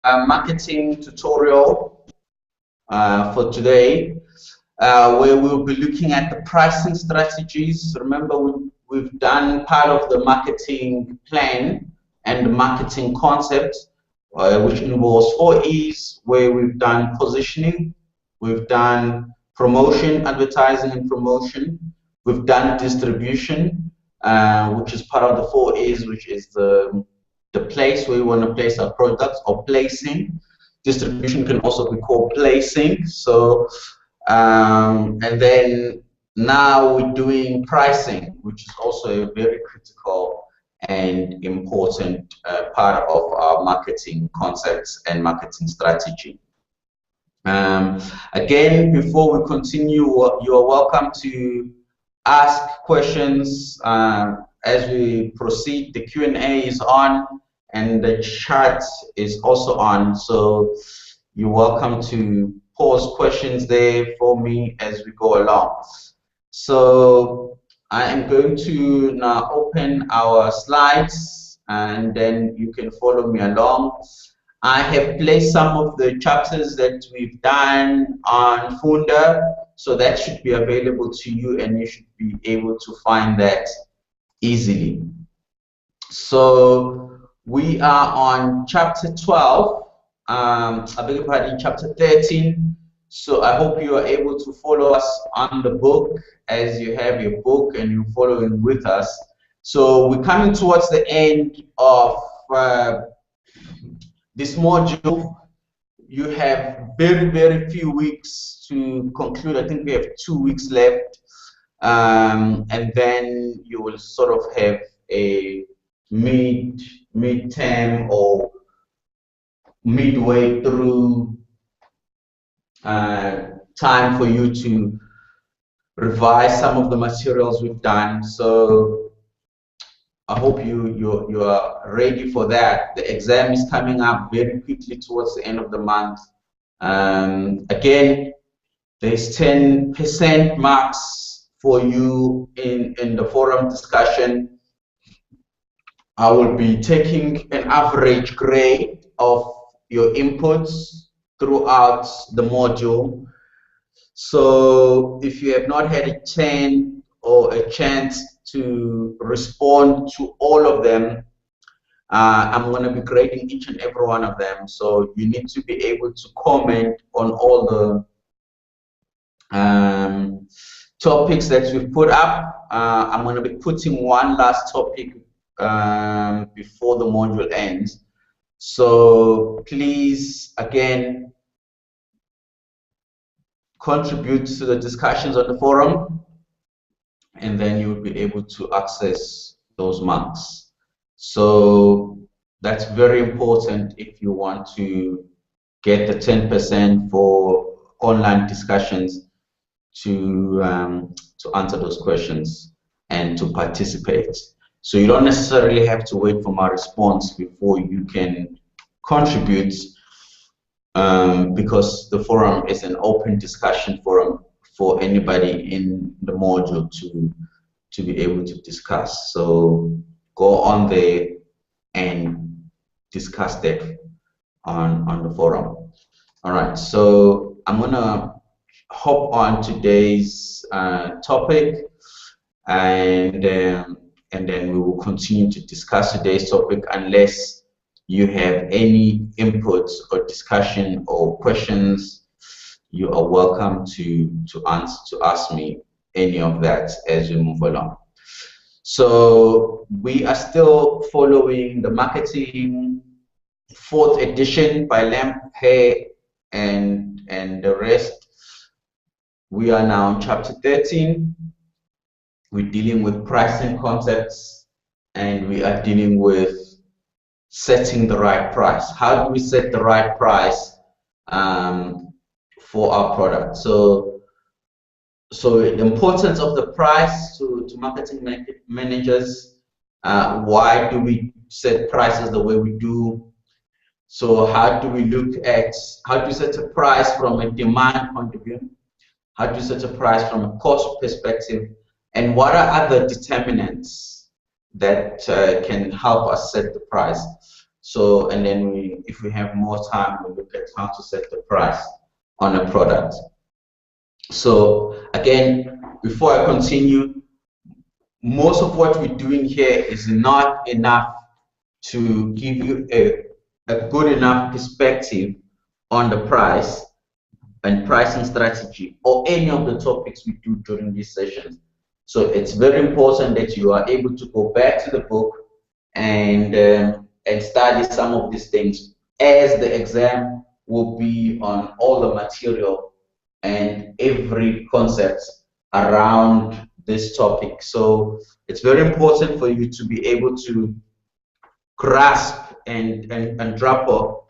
marketing tutorial for today, where we'll be looking at the pricing strategies. Remember, we've done part of the marketing plan and the marketing concept, which involves 4 E's, where we've done positioning, we've done promotion, advertising and promotion, we've done distribution, which is part of the 4 E's, which is the place where we want to place our products, or placing. Distribution can also be called placing. So, and then now we're doing pricing, which is also a very critical and important part of our marketing concepts and marketing strategy. Again, before we continue, you are welcome to ask questions as we proceed. The Q&A is on and the chat is also on, so you're welcome to pose questions there for me as we go along. So I am going to now open our slides and then you can follow me along. I have placed some of the chapters that we've done on Funda, so that should be available to you and you should be able to find that easily. So we are on chapter 12, I beg your pardon, chapter 13. So I hope you are able to follow us on the book as you have your book and you're following with us. So we're coming towards the end of this module. You have very few weeks to conclude. I think we have 2 weeks left, and then you will sort of have a mid-term or midway through time for you to revise some of the materials we've done. So I hope you are ready for that. The exam is coming up very quickly towards the end of the month. Again, there's 10% marks for you in the forum discussion. I will be taking an average grade of your inputs throughout the module. So if you have not had a chance to respond to all of them, I'm going to be grading each and every one of them. So you need to be able to comment on all the topics that we've put up. I'm going to be putting one last topic before the module ends. So please, again, contribute to the discussions on the forum, and then you will be able to access those marks. So that's very important if you want to get the 10% for online discussions, to answer those questions and to participate. So you don't necessarily have to wait for my response before you can contribute, because the forum is an open discussion forum for anybody in the module to be able to discuss. So go on there and discuss that on the forum. All right, so I'm gonna hop on today's topic, and then we will continue to discuss today's topic unless you have any inputs or discussion or questions. You are welcome to ask me any of that as we move along. So we are still following the marketing 4th edition by Lamb, Hay, and the rest. We are now in chapter 13. We're dealing with pricing concepts, and we are dealing with setting the right price. How do we set the right price for our product? So the importance of the price to marketing managers. Why do we set prices the way we do? So how do we set a price from a demand point of view? How do you set a price from a cost perspective? And what are other determinants that can help us set the price? So, and then if we have more time, we look at how to set the price on a product. So again, before I continue, most of what we're doing here is not enough to give you a good enough perspective on the price and pricing strategy or any of the topics we do during these sessions. So it's very important that you are able to go back to the book and study some of these things, as the exam will be on all the material and every concept around this topic. So it's very important for you to be able to grasp and grapple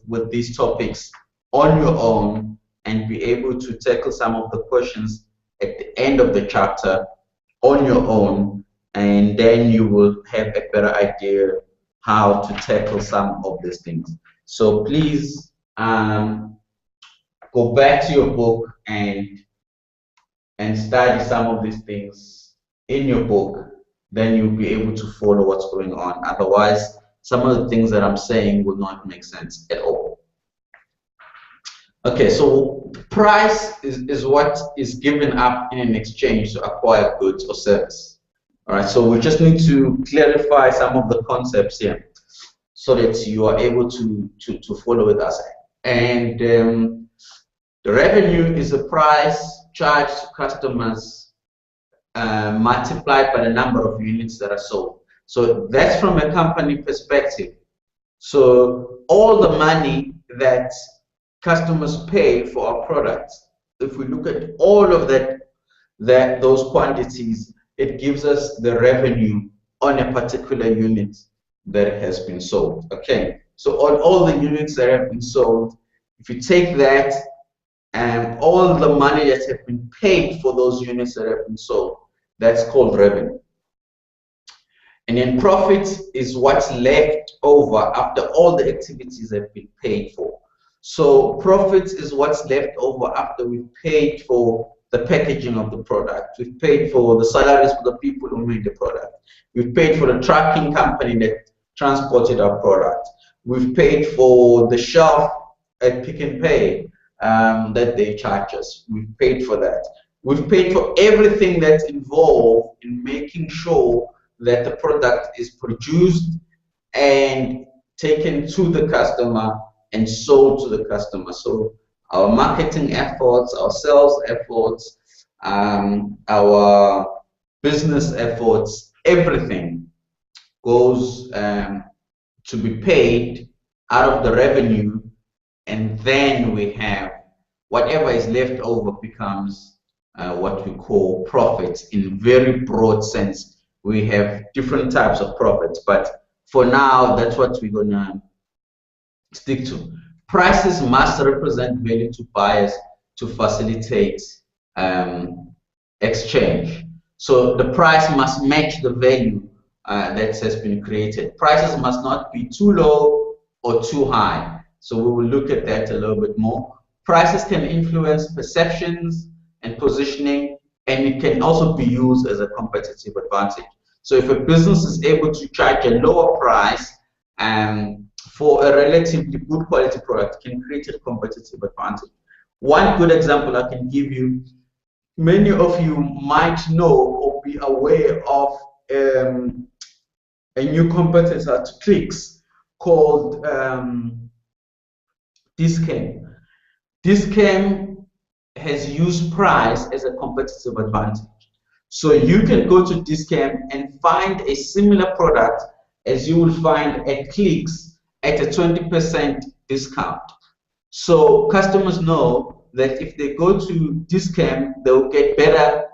with these topics on your own and be able to tackle some of the questions at the end of the chapter on your own, and then you will have a better idea how to tackle some of these things. So please go back to your book and study some of these things in your book. Then you'll be able to follow what's going on. Otherwise, some of the things that I'm saying will not make sense at all. Okay, so price is what is given up in an exchange to acquire goods or service. All right, so we just need to clarify some of the concepts here so that you are able to follow with us. And the revenue is a price charged to customers multiplied by the number of units that are sold. So that's from a company perspective. So all the money that customers pay for our products, if we look at all of those quantities, it gives us the revenue on a particular unit that has been sold. Okay, so on all the units that have been sold, if you take that and all the money that have been paid for those units that have been sold, that's called revenue. And then profit is what's left over after all the activities have been paid for. So profit is what's left over after we've paid for the packaging of the product. We've paid for the salaries for the people who made the product. We've paid for the trucking company that transported our product. We've paid for the shelf at Pick n Pay that they charge us. We've paid for that. We've paid for everything that's involved in making sure that the product is produced and taken to the customer and sold to the customer. So our marketing efforts, our sales efforts, our business efforts, everything goes to be paid out of the revenue, and then we have whatever is left over becomes what we call profits in very broad sense. We have different types of profits, but for now, that's what we're gonna stick to. Prices must represent value to buyers to facilitate exchange. So the price must match the value that has been created. Prices must not be too low or too high. So we will look at that a little bit more. Prices can influence perceptions and positioning, and it can also be used as a competitive advantage. So if a business is able to charge a lower price for a relatively good quality product, it can create a competitive advantage. One good example I can give you, many of you might know or be aware of a new competitor to Clicks called Dis-Chem. Dis-Chem has used price as a competitive advantage. So you can go to Dis-Chem and find a similar product as you will find at Clicks at a 20% discount. So customers know that if they go to Dis-Chem, they'll get better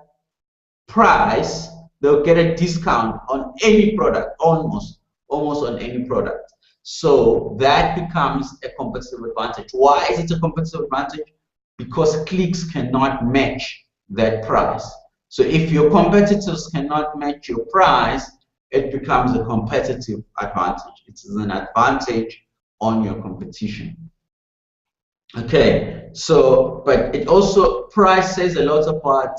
price, they'll get a discount on any product, almost on any product. So that becomes a competitive advantage. Why is it a competitive advantage? Because Clicks cannot match that price. So if your competitors cannot match your price, it becomes a competitive advantage. It is an advantage on your competition. Okay, so, but it also, price says a lot about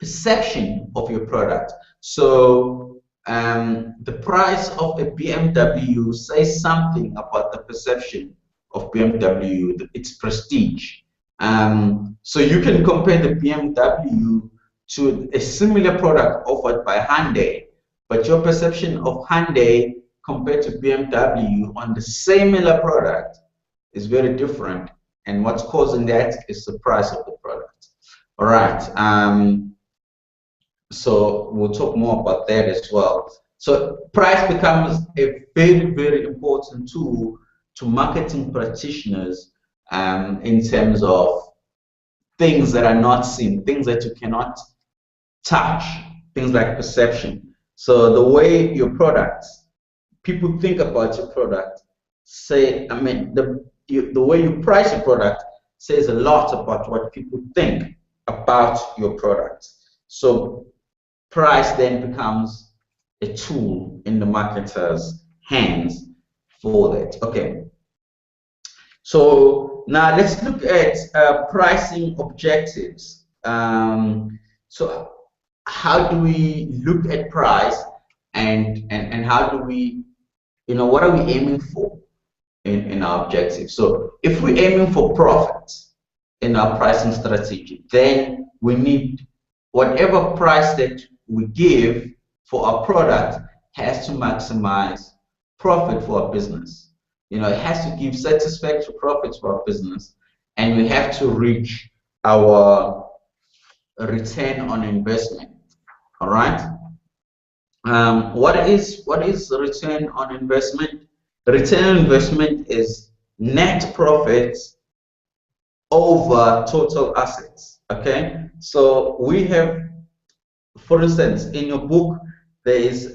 perception of your product. So the price of a BMW says something about the perception of BMW, its prestige. So you can compare the BMW to a similar product offered by Hyundai, but your perception of Hyundai compared to BMW on the similar product is very different, and what's causing that is the price of the product. All right. So we'll talk more about that as well. So price becomes a very, very important tool to marketing practitioners in terms of things that are not seen, things that you cannot touch, things like perception. So the way your products, people think about your product, say, I mean, the way you price your product says a lot about what people think about your product. So price then becomes a tool in the marketer's hands for that. Okay. So now let's look at pricing objectives. So how do we look at price, and how do we, what are we aiming for in our objectives? So if we're aiming for profit in our pricing strategy, then we need whatever price that we give for our product has to maximize profit for our business. It has to give satisfactory profits for our business, and we have to reach our return on investment. All right. What is return on investment? Return on investment is net profits over total assets. Okay. So we have, for instance, in your book, there is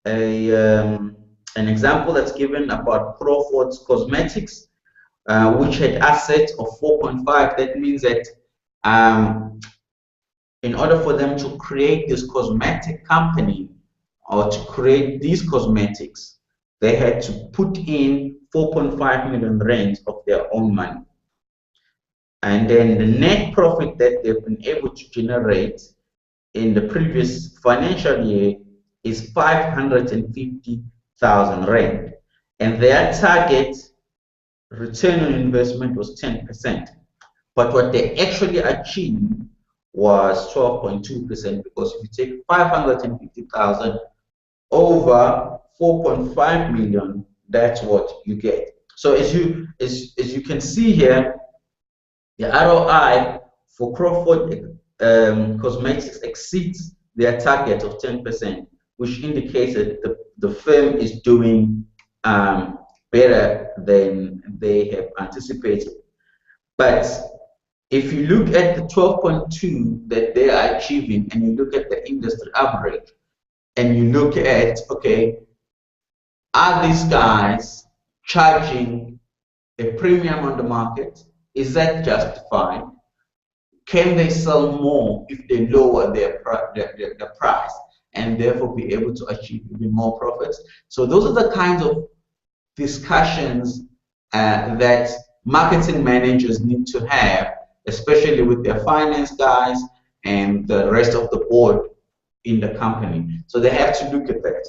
an example that's given about Crawford's Cosmetics, which had assets of 4.5. That means that in order for them to create this cosmetic company, or to create these cosmetics, they had to put in 4.5 million rands of their own money. And then the net profit that they've been able to generate in the previous financial year is 550,000 rand. And their target return on investment was 10%. But what they actually achieved was 12.2%, because if you take 550,000 over 4.5 million, that's what you get. So as you can see here, the ROI for Crawford Cosmetics exceeds their target of 10%, which indicates that the firm is doing better than they have anticipated. But if you look at the 12.2 that they are achieving, and you look at the industry average, and you look at, okay, are these guys charging a premium on the market? Is that justified? Can they sell more if they lower their price, and therefore be able to achieve even more profits? So those are the kinds of discussions that marketing managers need to have, especially with their finance guys and the rest of the board in the company. So they have to look at that.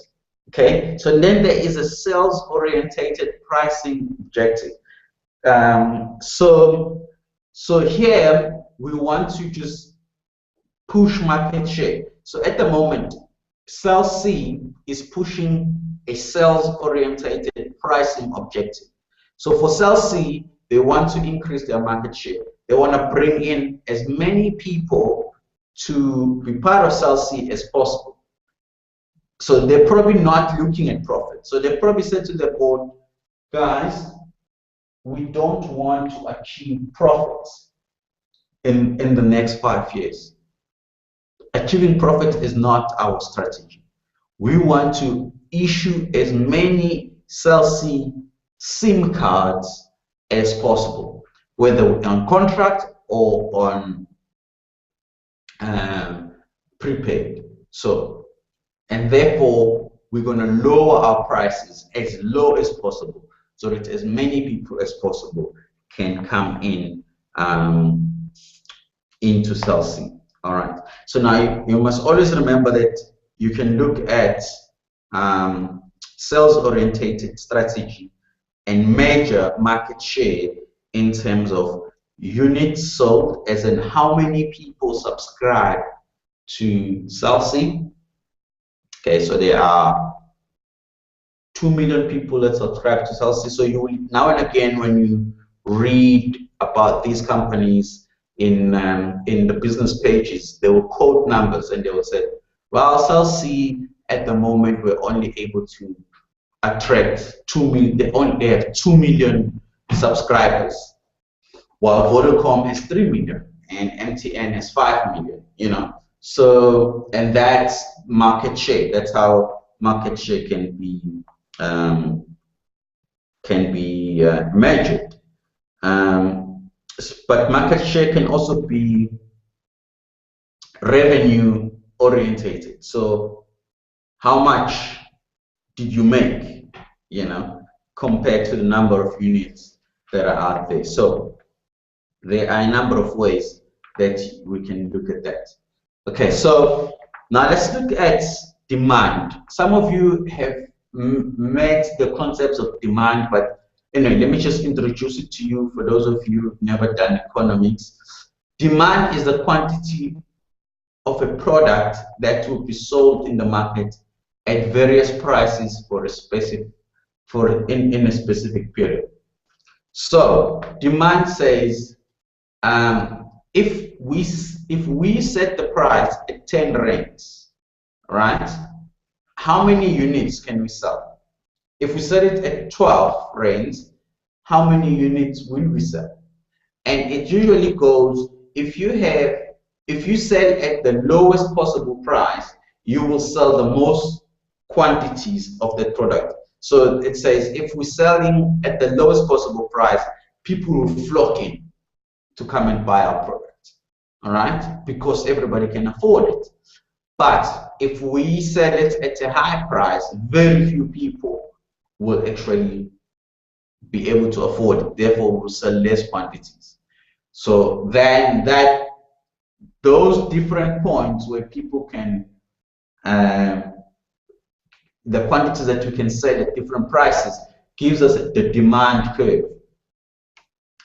Okay, so then there is a sales-orientated pricing objective. So here we want to just push market share. So at the moment, Cell C is pushing a sales-orientated pricing objective. So for Cell C, they want to increase their market share. They want to bring in as many people to be part of Cell C as possible. So they're probably not looking at profit. So they probably said to the board, guys, we don't want to achieve profits in the next 5 years. Achieving profit is not our strategy. We want to issue as many Cell C SIM cards as possible, whether on contract or on prepaid. So, and therefore we're going to lower our prices as low as possible, so that as many people as possible can come in into Cell C. All right. So now you must always remember that you can look at sales-orientated strategy and measure market share in terms of units sold, as in how many people subscribe to Cell C. Okay, so there are 2 million people that subscribe to Cell C. So you will, now and again, when you read about these companies in the business pages, they will quote numbers and they will say, well, Cell C at the moment we're only able to attract 2 million. They have 2 million subscribers, while Vodacom has 3 million and MTN has 5 million. You know, so and that's market share. That's how market share can be measured. But market share can also be revenue orientated. So how much did you make, you know, compared to the number of units that are out there? So there are a number of ways that we can look at that. Okay, so now let's look at demand. Some of you have met the concepts of demand, but anyway, let me just introduce it to you for those of you who've never done economics. Demand is the quantity of a product that will be sold in the market at various prices for a specific in a specific period. So demand says if we set the price at 10 rands, right? How many units can we sell? If we set it at 12 rands, how many units will we sell? And it usually goes, if you sell at the lowest possible price, you will sell the most quantities of the product. So it says if we're selling at the lowest possible price, people will flock in to come and buy our product, all right? Because everybody can afford it. But if we sell it at a high price, very few people will actually be able to afford it. Therefore, we'll sell less quantities. So then those different points where people can, the quantities that we can sell at different prices gives us the demand curve.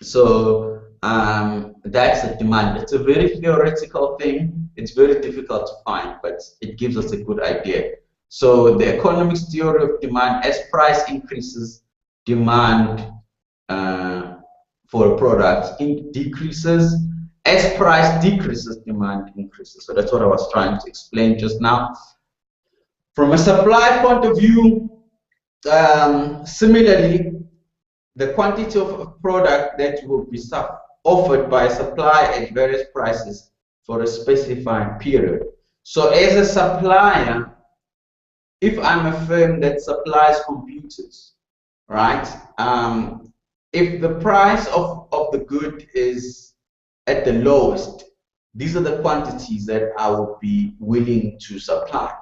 So that's the demand. It's a very theoretical thing. It's very difficult to find, but it gives us a good idea. So the economics theory of demand, as price increases, demand for a product decreases. As price decreases, demand increases. So that's what I was trying to explain just now. From a supply point of view, similarly, the quantity of a product that will be offered by supply at various prices for a specified period. So as a supplier, if I'm a firm that supplies computers, right? If the price of the good is at the lowest, these are the quantities that I would be willing to supply,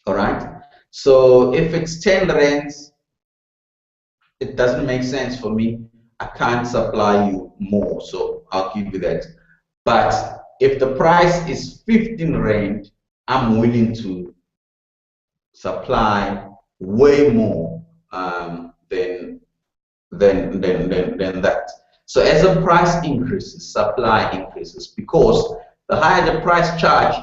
all right? So if it's 10 rands, it doesn't make sense for me. I can't supply you more, so I'll give you that. But if the price is 15 rand, I'm willing to supply way more than that. So as the price increases, supply increases, because the higher the price charge,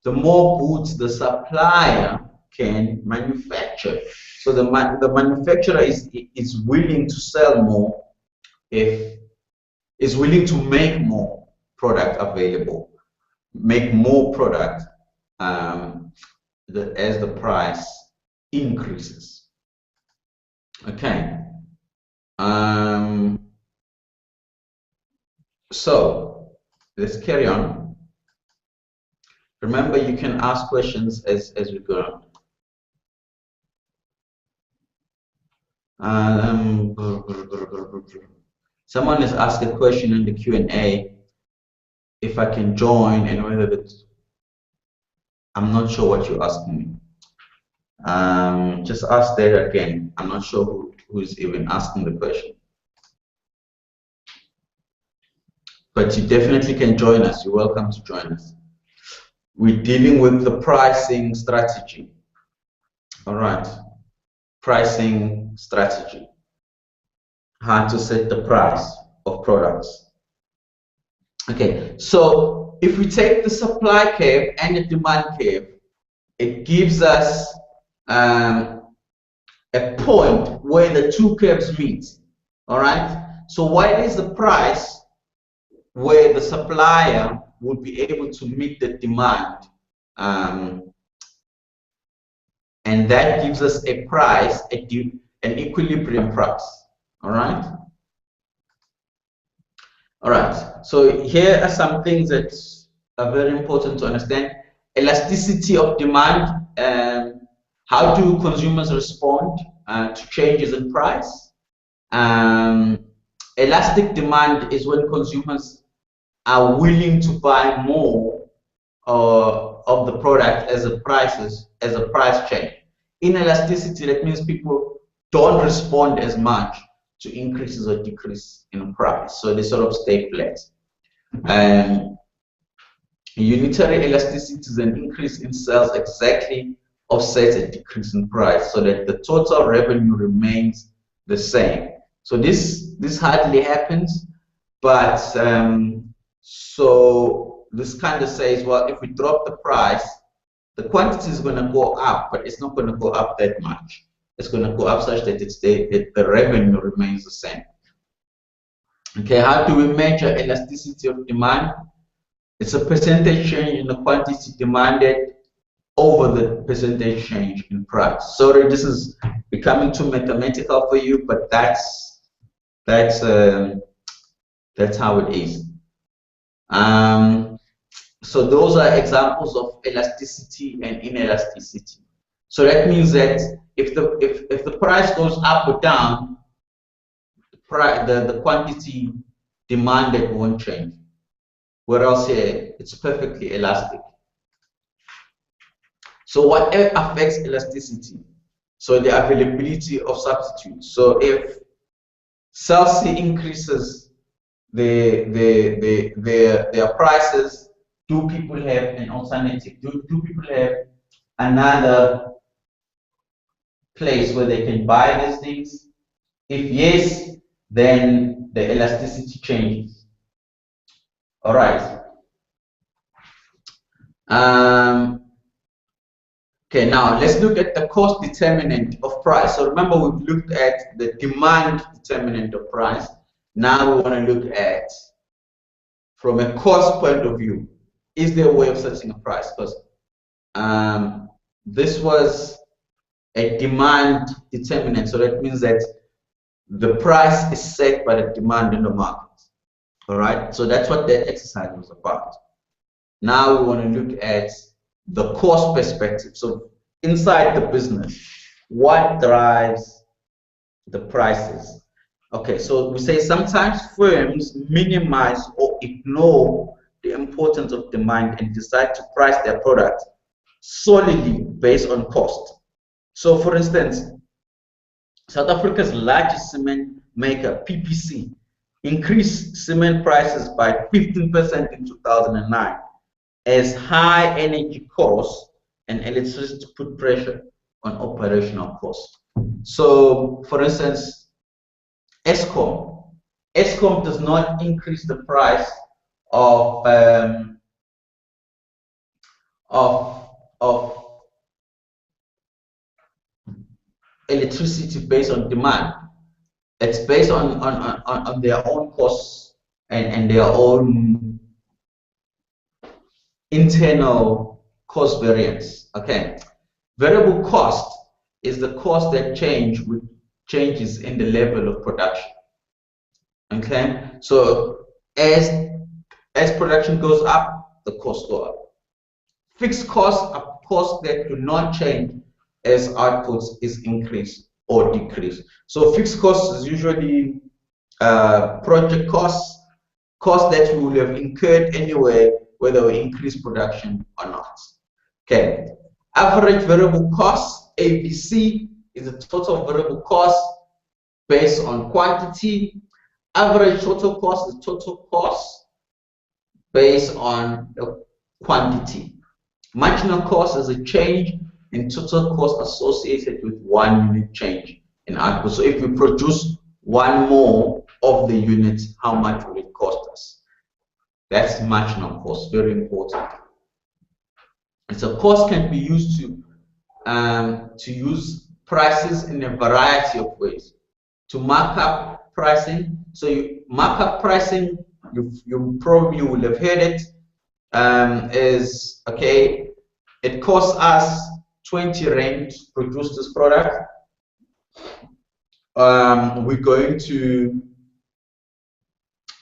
the more goods the supplier can manufacture. So the manufacturer is willing to sell more, is willing to make more product available, make more product as the price increases. Okay. So let's carry on. Remember, you can ask questions as we go on. Someone has asked a question in the Q&A if I can join, and whether it's, I'm not sure what you're asking me. Just ask that again. I'm not sure who is even asking the question. But you definitely can join us. You're welcome to join us. we're dealing with the pricing strategy. All right, pricing strategy. How to set the price of products. Okay, so if we take the supply curve and the demand curve, it gives us a point where the two curves meet. All right, so what is the price where the supplier would be able to meet the demand, and that gives us a price, an equilibrium price. All right. All right. So here are some things that are very important to understand. Elasticity of demand. How do consumers respond to changes in price? Elastic demand is when consumers are willing to buy more of the product as a price change. Inelasticity, that means people don't respond as much to increases or decrease in price, so they sort of stay flat. Unitary elasticity is an increase in sales exactly offsets a decrease in price, so that the total revenue remains the same. So this hardly happens, but so this kind of says, well, if we drop the price, the quantity is going to go up, but it's not going to go up that much. It's going to go up such that the revenue remains the same. Okay, how do we measure elasticity of demand? It's a percentage change in the quantity demanded over the percentage change in price. Sorry, this is becoming too mathematical for you, but that's how it is. So those are examples of elasticity and inelasticity. So that means that if the price goes up or down, the quantity demanded won't change. Whereas here, it's perfectly elastic. So what affects elasticity? So the availability of substitutes. So if Celsey increases their prices, do people have an alternative? Do people have another place where they can buy these things? If yes, then the elasticity changes. All right. Okay, now let's look at the cost determinant of price. So remember, we've looked at the demand determinant of price. Now we want to look at, from a cost point of view, is there a way of setting a price? Because this was a demand determinant, so that means that the price is set by the demand in the market. All right, so that's what that exercise was about. Now we want to look at the cost perspective. So inside the business, what drives the prices? Okay, so we say sometimes firms minimize or ignore the importance of demand and decide to price their product solely based on cost. So for instance, South Africa's largest cement maker, PPC, increased cement prices by 15% in 2009 as high energy costs and electricity put pressure on operational costs. So for instance, Eskom does not increase the price of electricity based on demand. It's based on their own costs and their own internal cost variance. Okay, variable cost is the cost that change with changes in the level of production. Okay, so as production goes up, the costs go up. Fixed costs are costs that do not change as outputs is increased or decreased. So fixed costs is usually project costs that we would have incurred anyway, whether we increase production or not. Okay, average variable cost, ABC, is the total variable cost based on quantity. Average total cost is total cost based on the quantity. Marginal cost is a change in total cost associated with one unit change in output. So if we produce one more of the units, how much will it cost us? That's marginal cost, very important. And so cost can be used to use prices in a variety of ways. To mark up pricing, so you mark up pricing, you probably will have heard it, is, okay, it costs us 20 Rand to produce this product. We're going to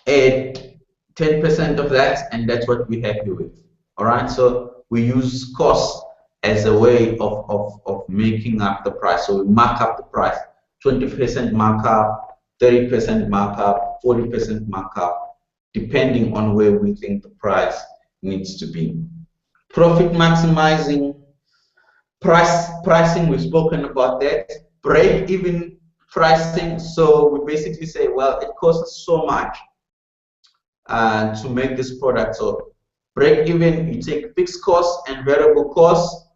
add 10% of that, and that's what we're happy with. All right, so we use cost as a way of making up the price. So we mark up the price, 20% markup, 30% markup, 40% markup, depending on where we think the price needs to be. Profit maximizing, pricing, we've spoken about that. Break-even pricing, so we basically say, well, it costs us so much to make this product. So break-even, you take fixed costs and variable costs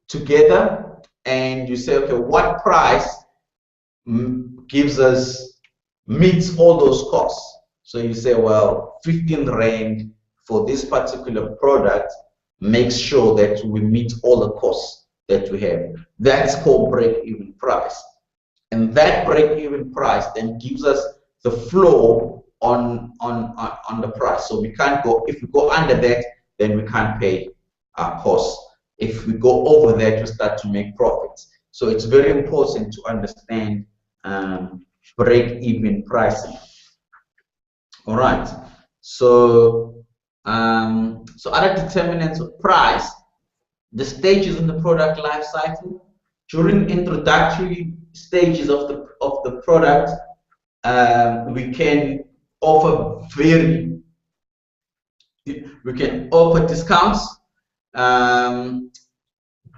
together, and you say, okay, what price meets all those costs? So you say, well, 15 Rand for this particular product makes sure that we meet all the costs that we have. That's called break-even price. And that break-even price then gives us the floor on the price. So we can't go, if we go under that, then we can't pay our costs. If we go over that, we start to make profits. So it's very important to understand break-even pricing. All right. So other determinants of price, the stages in the product life cycle. During introductory stages of the product, we can offer discounts.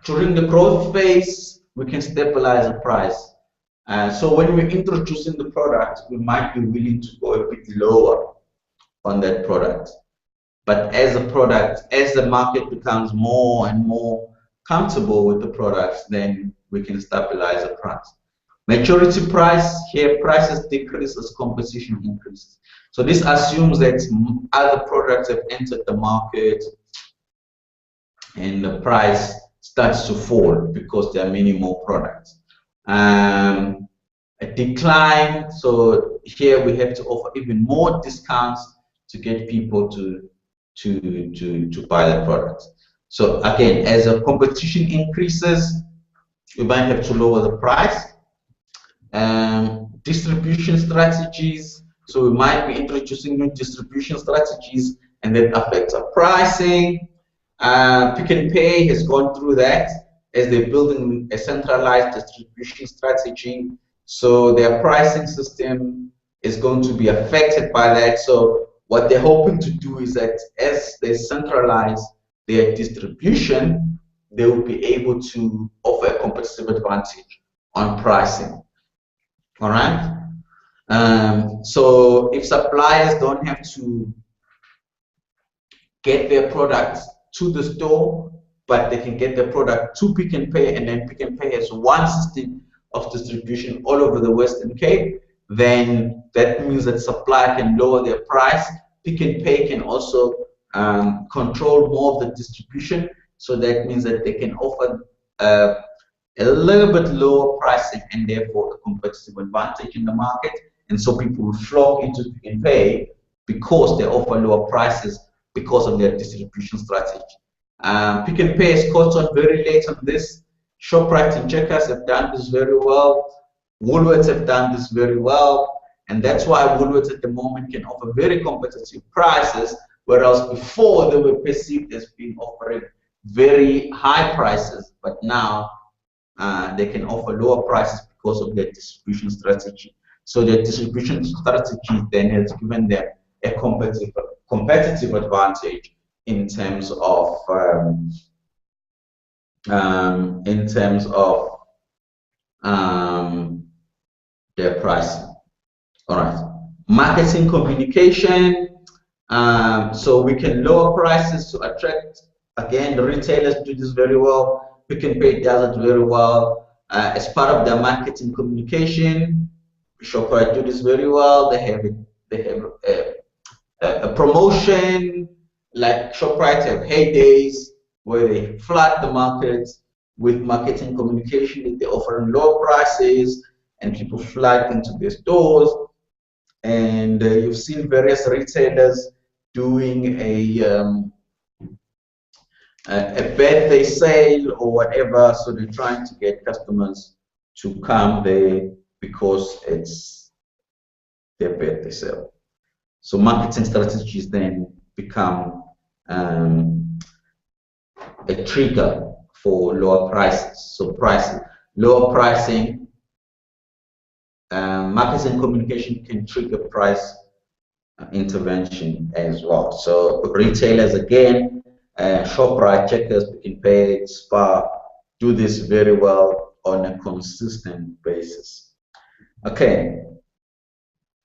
During the growth phase, we can stabilize the price. So when we're introducing the product, we might be willing to go a bit lower on that product. But as the market becomes more and more comfortable with the products, then we can stabilize the price. Maturity price, here prices decrease as competition increases. So this assumes that other products have entered the market and the price starts to fall because there are many more products. A decline, so here we have to offer even more discounts to get people to buy the product. So again, as the competition increases, we might have to lower the price. Distribution strategies, so we might be introducing new distribution strategies, and that affects our pricing. Pick n Pay has gone through that as they're building a centralized distribution strategy. So their pricing system is going to be affected by that. So what they're hoping to do is that as they centralize their distribution, they will be able to offer a competitive advantage on pricing. All right. So if suppliers don't have to get their products to the store, but they can get their product to Pick n Pay, and then Pick n Pay has one system of distribution all over the Western Cape, then that means that supplier can lower their price. Pick n Pay can also control more of the distribution, so that means that they can offer a little bit lower pricing and therefore a competitive advantage in the market, and so people will flock into Pick n Pay because they offer lower prices because of their distribution strategy. Pick n Pay has caught on very late on this. Shoprite and Checkers have done this very well. Woolworths have done this very well, and that's why Woolworths at the moment can offer very competitive prices, whereas before they were perceived as being offering very high prices, but now they can offer lower prices because of their distribution strategy. So their distribution strategy then has given them a competitive advantage in terms of their pricing. All right, marketing communication. So we can lower prices to attract Again, the retailers do this very well. Pick n Pay does it very well. As part of their marketing communication, Shoprite do this very well. They have a promotion, like Shoprite have heydays where they flood the market with marketing communication that they offer low prices and people flood into their stores. And you've seen various retailers doing a birthday sale or whatever, so they're trying to get customers to come there because it's their birthday sale. So marketing strategies then become a trigger for lower prices. So lower pricing, marketing communication can trigger price intervention as well. So retailers, again, Shoprite, Checkers, Pick n Pay, Spar do this very well on a consistent basis. Okay,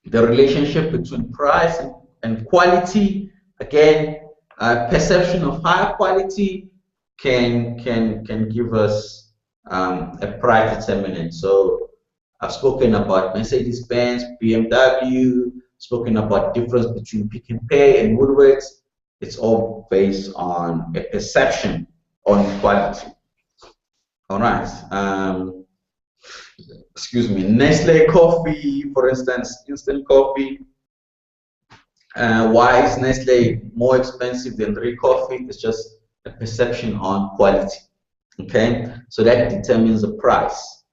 the relationship between price and quality, again, perception of higher quality can give us a price determinant. So I've spoken about Mercedes-Benz, BMW, spoken about difference between Pick n Pay and Woolworths. It's all based on a perception on quality. All right. Excuse me. Nestle coffee, for instance, instant coffee. Why is Nestle more expensive than real coffee? It's just a perception on quality. Okay. So that determines the price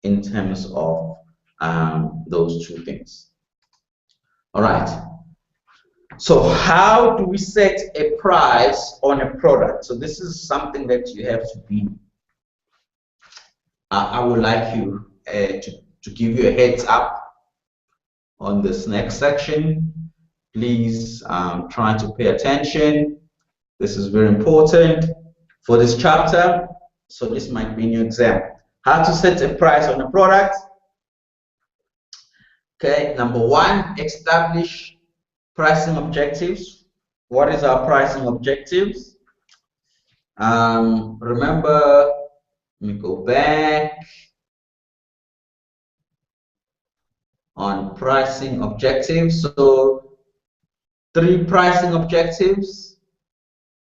in terms of those two things. All right. So how do we set a price on a product? So this is something that you have to be. I would like you to give you a heads up on this next section. Please try to pay attention. This is very important for this chapter. So this might be in your exam. How to set a price on a product. Okay, number one, establish pricing objectives. What is our pricing objectives? Remember, let me go back on pricing objectives. So 3 pricing objectives: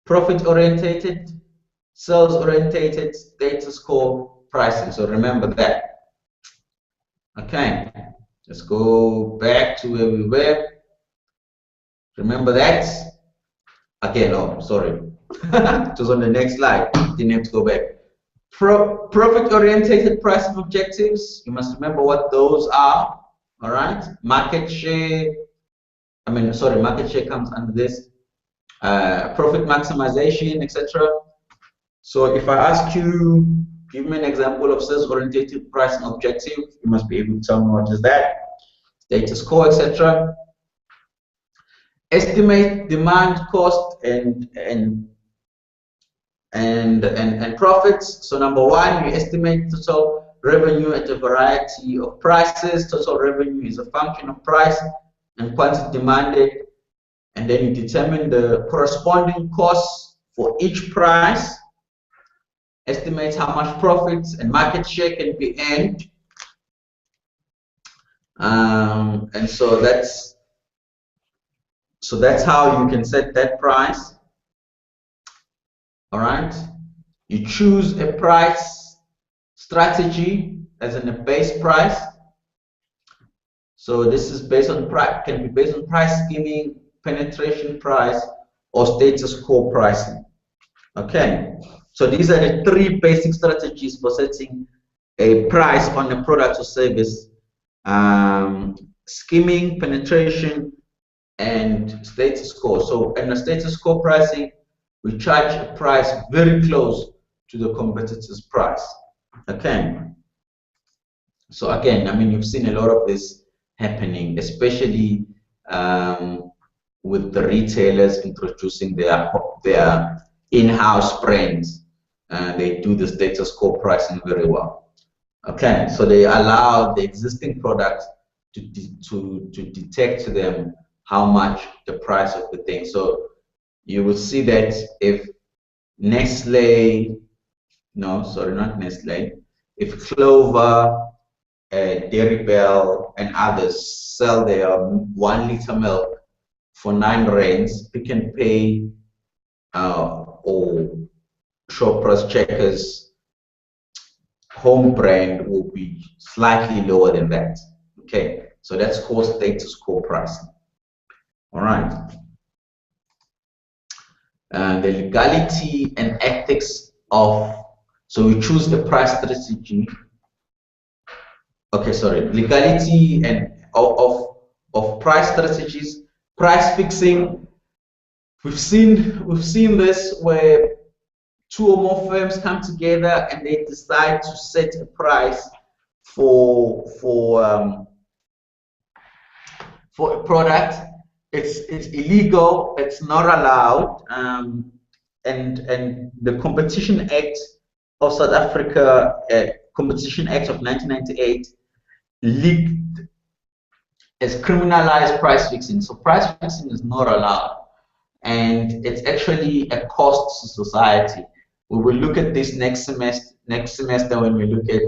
profit orientated, sales orientated, data score pricing. So remember that. Okay, let's go back to where we were. Remember that? Again, oh, sorry. It was on the next slide. Didn't have to go back. Profit-oriented pricing objectives. You must remember what those are. All right. Market share. Market share comes under this. Profit maximization, etc. So if I ask you, give me an example of sales-oriented pricing objective, you must be able to tell me what is that. Data score, etc. Estimate demand, cost, and profits. So number one, you estimate total revenue at a variety of prices. Total revenue is a function of price and quantity demanded, and then you determine the corresponding costs for each price. Estimate how much profits and market share can be earned, and so that's how you can set that price. All right. You choose a price strategy as in a base price. So this is based on price, can be based on price scheming, penetration price, or status quo pricing. Okay. So these are the 3 basic strategies for setting a price on a product or service: scheming, penetration, and status quo. So in the status quo pricing, we charge a price very close to the competitor's price. Okay. So again, I mean, you've seen a lot of this happening, especially with the retailers introducing their in-house brands. They do the status quo pricing very well. Okay, so they allow the existing products to detect to them how much the price of the thing. So you will see that if Nestle, no, sorry, not Nestle. If Clover, Dairy Bell, and others sell their 1 liter milk for 9 rands, Pick n Pay or Shoppers Checkers home brand will be slightly lower than that. Okay, so that's core status quo pricing. All right. The legality and ethics of, so we choose the price strategy. Okay, sorry, legality and of price strategies, price fixing. We've seen this where 2 or more firms come together and they decide to set a price for a product. It's illegal. It's not allowed. And the Competition Act of South Africa, Competition Act of 1998, has criminalized price fixing. So price fixing is not allowed, and it's actually a cost to society. We will look at this next semester when we look at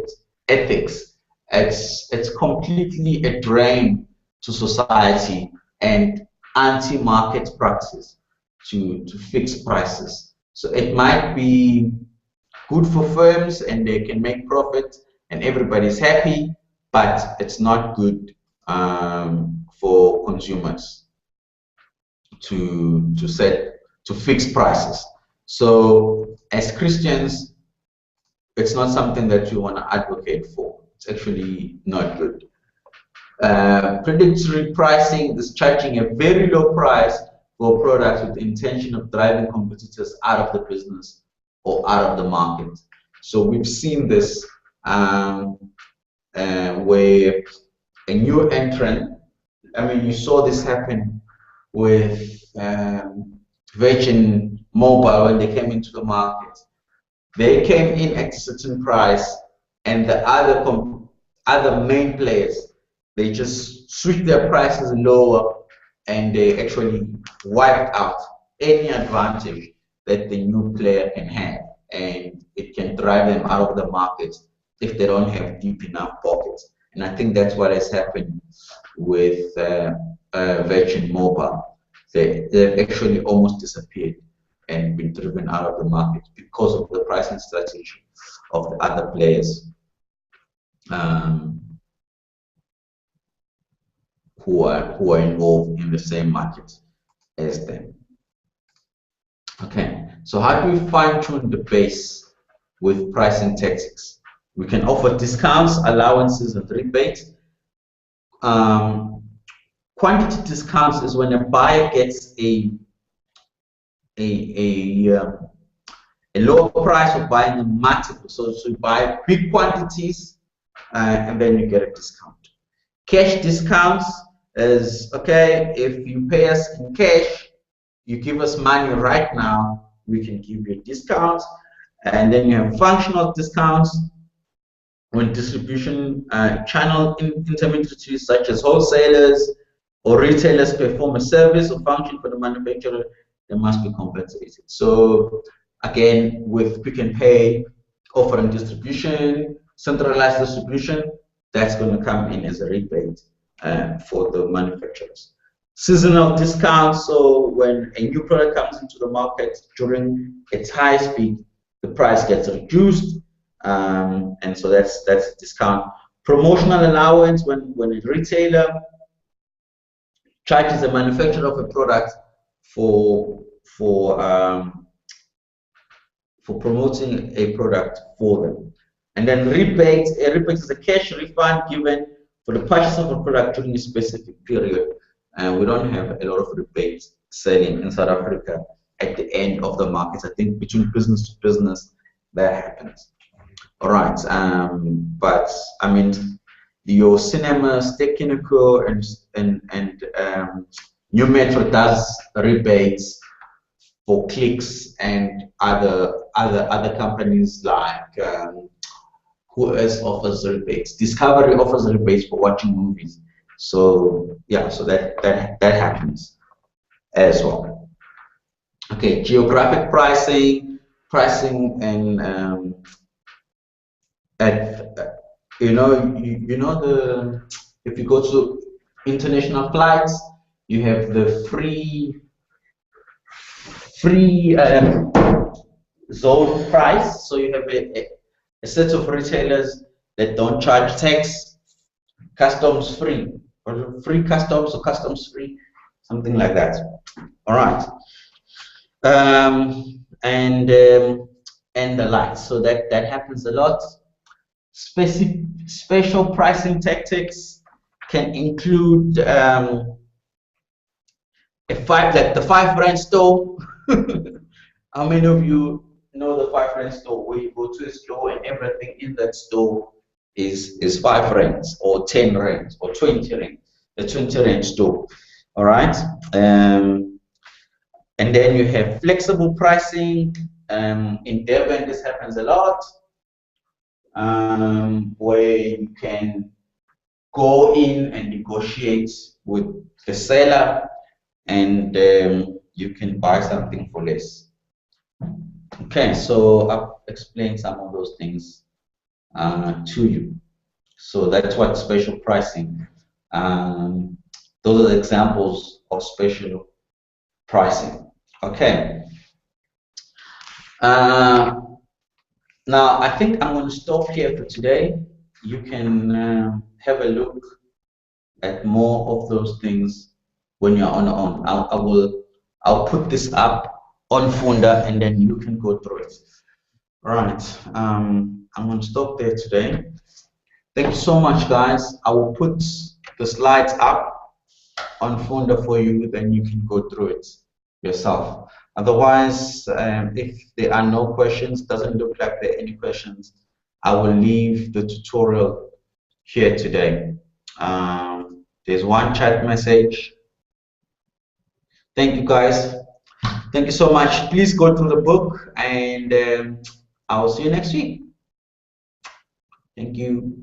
ethics. It's completely a drain to society and anti-market practice to fix prices. So it might be good for firms and they can make profit and everybody's happy, but it's not good for consumers to fix prices. So as Christians, it's not something that you want to advocate for. It's actually not good. Predatory pricing is charging a very low price for products with the intention of driving competitors out of the business or out of the market. So we've seen this where a new entrant, I mean, you saw this happen with Virgin Mobile when they came into the market. They came in at a certain price, and the other main players, they just switched their prices lower, and they actually wiped out any advantage that the new player can have, and it can drive them out of the market if they don't have deep enough pockets. And I think that's what has happened with Virgin Mobile. They've actually almost disappeared and been driven out of the market because of the pricing strategy of the other players who are involved in the same market as them. Okay, so how do we fine-tune the base with pricing tactics? We can offer discounts, allowances, and rebates. Quantity discounts is when a buyer gets a lower price of buying a multiple. So you buy big quantities and then you get a discount. Cash discounts is, okay, if you pay us in cash, you give us money right now, we can give you a discount. And then you have functional discounts when distribution channel intermediaries such as wholesalers or retailers perform a service or function for the manufacturer, they must be compensated. So again, with Pick n Pay offering distribution, centralized distribution, that's going to come in as a rebate for the manufacturers. Seasonal discounts, so when a new product comes into the market during its high speed, the price gets reduced, and so that's a discount. Promotional allowance, when a retailer charges the manufacturer of a product for promoting a product for them. And then rebate, a rebate is a cash refund given for the purchase of a product during a specific period. And we don't have a lot of rebates selling in South Africa at the end of the market. I think between business to business that happens. All right, but I mean, your Cinema, Ster-Kinekor, and New Metro does rebates for clicks, and other companies like who else offers rebates? Discovery offers rebates for watching movies. So yeah, so that happens as well. Okay, geographic pricing, pricing and at you know the if you go to international flights, you have the free zone price. So you have a set of retailers that don't charge tax, customs free, or free customs or customs free, something like that. All right, and the like. So that happens a lot. Special pricing tactics can include like the 5 rand store. How many of you know the 5 rand store, where you go to a store and everything in that store is 5 rands or 10 rands or 20 rands, the 20 rand store. All right, and then you have flexible pricing. In Durban, this happens a lot, where you can go in and negotiate with the seller, and you can buy something for less. Okay, so I've explained some of those things to you. So that's what special pricing. Those are the examples of special pricing. Okay. Now I think I'm going to stop here for today. You can have a look at more of those things when you're on. I'll put this up on Funda, and then you can go through it. All right. I'm going to stop there today. Thank you so much, guys. I will put the slides up on Funda for you, then you can go through it yourself. Otherwise, if there are no questions, doesn't look like there are any questions, I will leave the tutorial here today. There's one chat message. Thank you, guys. Thank you so much. Please go through the book, and I will see you next week. Thank you.